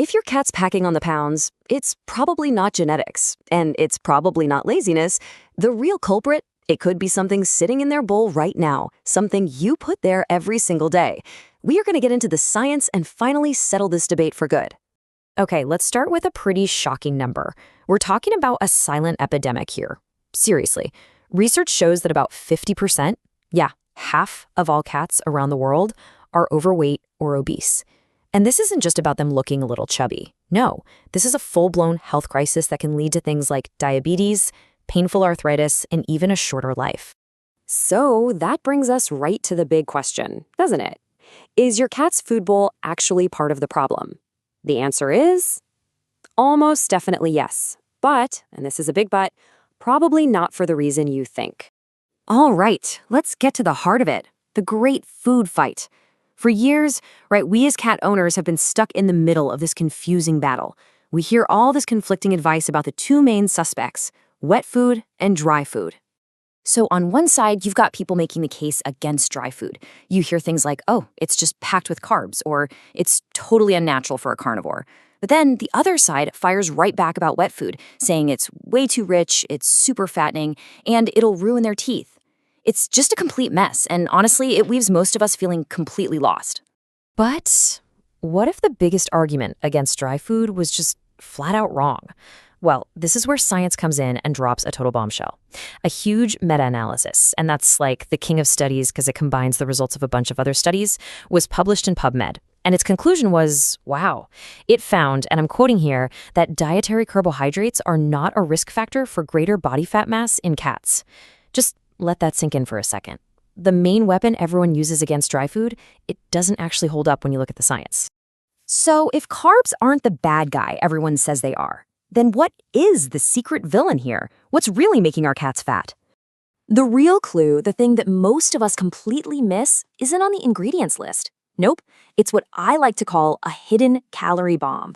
If your cat's packing on the pounds, it's probably not genetics, and it's probably not laziness. The real culprit, it could be something sitting in their bowl right now, something you put there every single day. We are going to get into the science and finally settle this debate for good. Okay, let's start with a pretty shocking number. We're talking about a silent epidemic here. Seriously, research shows that about 50%, yeah, half of all cats around the world, are overweight or obese. And this isn't just about them looking a little chubby. No, this is a full-blown health crisis that can lead to things like diabetes, painful arthritis, and even a shorter life. So that brings us right to the big question, doesn't it? Is your cat's food bowl actually part of the problem? The answer is almost definitely yes. But, and this is a big but, probably not for the reason you think. All right, let's get to the heart of it, the great food fight. For years, we as cat owners have been stuck in the middle of this confusing battle. We hear all this conflicting advice about the two main suspects, wet food and dry food. So on one side, you've got people making the case against dry food. You hear things like, oh, it's just packed with carbs, or it's totally unnatural for a carnivore. But then the other side fires right back about wet food, saying it's way too rich, it's super fattening, and it'll ruin their teeth. It's just a complete mess, and honestly, it leaves most of us feeling completely lost. But what if the biggest argument against dry food was just flat out wrong? Well, this is where science comes in and drops a total bombshell. A huge meta-analysis, and that's like the king of studies because it combines the results of a bunch of other studies, was published in PubMed. And its conclusion was, wow. It found, and I'm quoting here, that dietary carbohydrates are not a risk factor for greater body fat mass in cats. Just let that sink in for a second. The main weapon everyone uses against dry food, it doesn't actually hold up when you look at the science. So if carbs aren't the bad guy everyone says they are, then what is the secret villain here? What's really making our cats fat? The real clue, the thing that most of us completely miss, isn't on the ingredients list. Nope, it's what I like to call a hidden calorie bomb.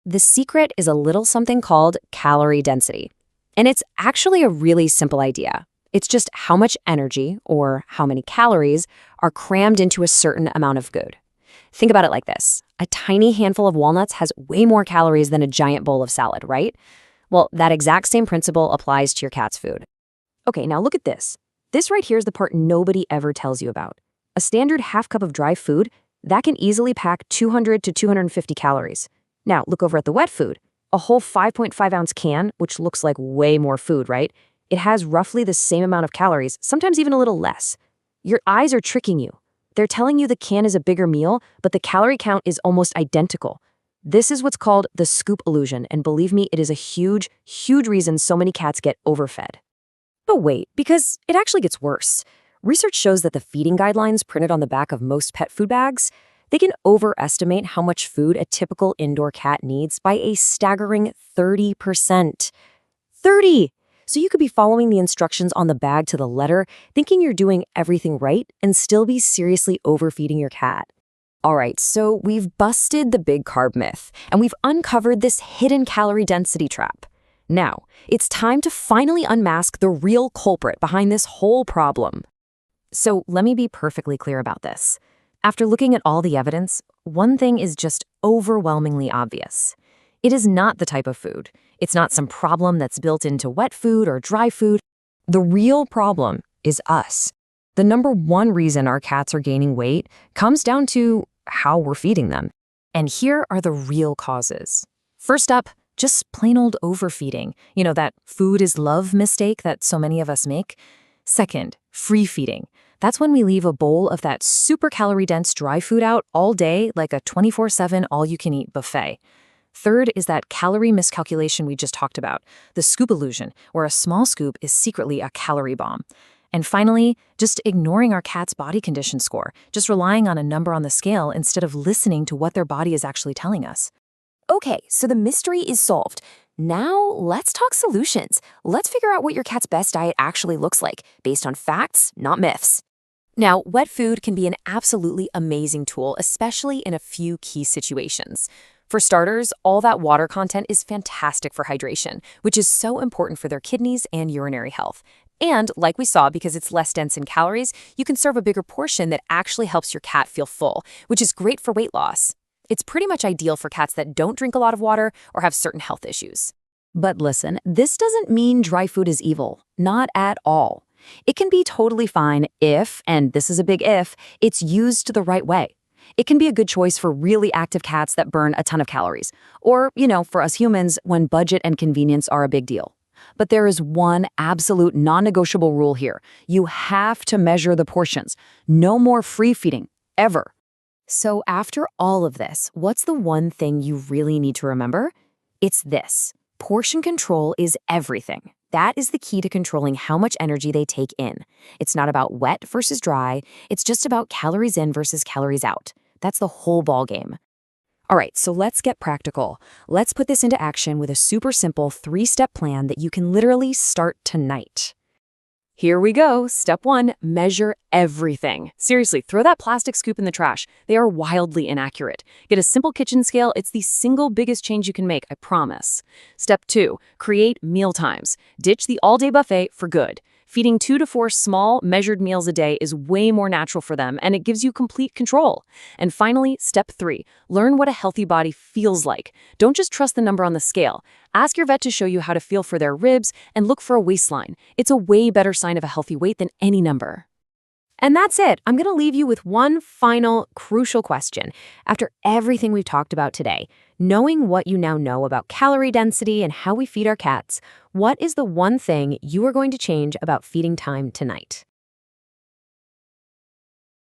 The secret is a little something called calorie density. And it's actually a really simple idea. It's just how much energy, or how many calories, are crammed into a certain amount of food. Think about it like this. A tiny handful of walnuts has way more calories than a giant bowl of salad, right? Well, that exact same principle applies to your cat's food. Okay, now look at this. This right here is the part nobody ever tells you about. A standard half cup of dry food, that can easily pack 200 to 250 calories. Now, look over at the wet food. A whole 5.5-ounce can, which looks like way more food, right? It has roughly the same amount of calories, sometimes even a little less. Your eyes are tricking you. They're telling you the can is a bigger meal, but the calorie count is almost identical. This is what's called the scoop illusion, and believe me, it is a huge, huge reason so many cats get overfed. But wait, because it actually gets worse. Research shows that the feeding guidelines printed on the back of most pet food bags, they can overestimate how much food a typical indoor cat needs by a staggering 30%. 30! So you could be following the instructions on the bag to the letter, thinking you're doing everything right, and still be seriously overfeeding your cat. All right, so we've busted the big carb myth, and we've uncovered this hidden calorie density trap. Now, it's time to finally unmask the real culprit behind this whole problem. So let me be perfectly clear about this. After looking at all the evidence, one thing is just overwhelmingly obvious. It is not the type of food. It's not some problem that's built into wet food or dry food. The real problem is us. The number one reason our cats are gaining weight comes down to how we're feeding them. And here are the real causes. First up, just plain old overfeeding. You know, that food is love mistake that so many of us make. Second, free feeding. That's when we leave a bowl of that super calorie-dense dry food out all day like a 24/7 all-you-can-eat buffet. Third is that calorie miscalculation we just talked about, the scoop illusion, where a small scoop is secretly a calorie bomb. And finally, just ignoring our cat's body condition score, just relying on a number on the scale instead of listening to what their body is actually telling us. Okay, so the mystery is solved. Now let's talk solutions. Let's figure out what your cat's best diet actually looks like, based on facts, not myths. Now, wet food can be an absolutely amazing tool, especially in a few key situations. For starters, all that water content is fantastic for hydration, which is so important for their kidneys and urinary health. And like we saw, because it's less dense in calories, you can serve a bigger portion that actually helps your cat feel full, which is great for weight loss. It's pretty much ideal for cats that don't drink a lot of water or have certain health issues. But listen, this doesn't mean dry food is evil. Not at all. It can be totally fine if, and this is a big if, it's used the right way. It can be a good choice for really active cats that burn a ton of calories. Or, for us humans, when budget and convenience are a big deal. But there is one absolute non-negotiable rule here. You have to measure the portions. No more free feeding, ever. So after all of this, what's the one thing you really need to remember? It's this. Portion control is everything. That is the key to controlling how much energy they take in. It's not about wet versus dry. It's just about calories in versus calories out. That's the whole ballgame. All right, so let's get practical. Let's put this into action with a super simple 3-step plan that you can literally start tonight. Here we go. Step 1, measure everything. Seriously, throw that plastic scoop in the trash. They are wildly inaccurate. Get a simple kitchen scale. It's the single biggest change you can make, I promise. Step 2, create meal times. Ditch the all-day buffet for good. Feeding 2 to 4 small, measured meals a day is way more natural for them, and it gives you complete control. And finally, step 3, learn what a healthy body feels like. Don't just trust the number on the scale. Ask your vet to show you how to feel for their ribs and look for a waistline. It's a way better sign of a healthy weight than any number. And that's it. I'm going to leave you with one final crucial question. After everything we've talked about today, knowing what you now know about calorie density and how we feed our cats, what is the one thing you are going to change about feeding time tonight?